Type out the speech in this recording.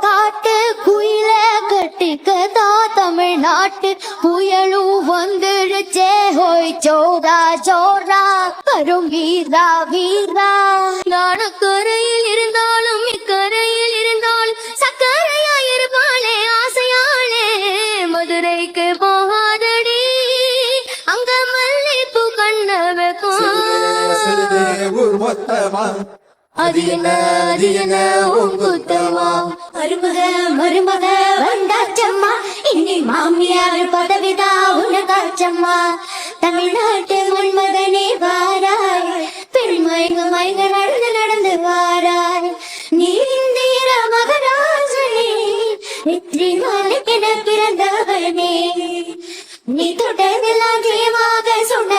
காட்டு குயில கட்டிக்கதா தமிழ்நாட்டு புயலும் வந்துடுச்சே ஹோய் சோரா சோரா கரும் வீரா வீரா. நாணக்கரையில் இருந்தாலும் இக்கரையில் இருந்தாலும் சக்கரையா இருப்பாளே ஆசையாளே மதுரைக்கு போகாதடி அங்க மல்லிப்பூ கண்ண வைக்கும். அது என்ன உங்குத்தமா மருமக மருமக வந்தாச்சம்மா இன்னி மாமியார் பதவிதா உனக்காச்சம்மா. தமிழ்நாட்டு முன்மகனே வாராய் பெண் மயங்க மயங்க நடந்து நடந்து வாராய். நீ இந்திர மகராஜனே வெற்றி மாலைக்கென பிறந்தவனே நீ தொட்டதெல்லாம் ஜெயமாக சொன்ன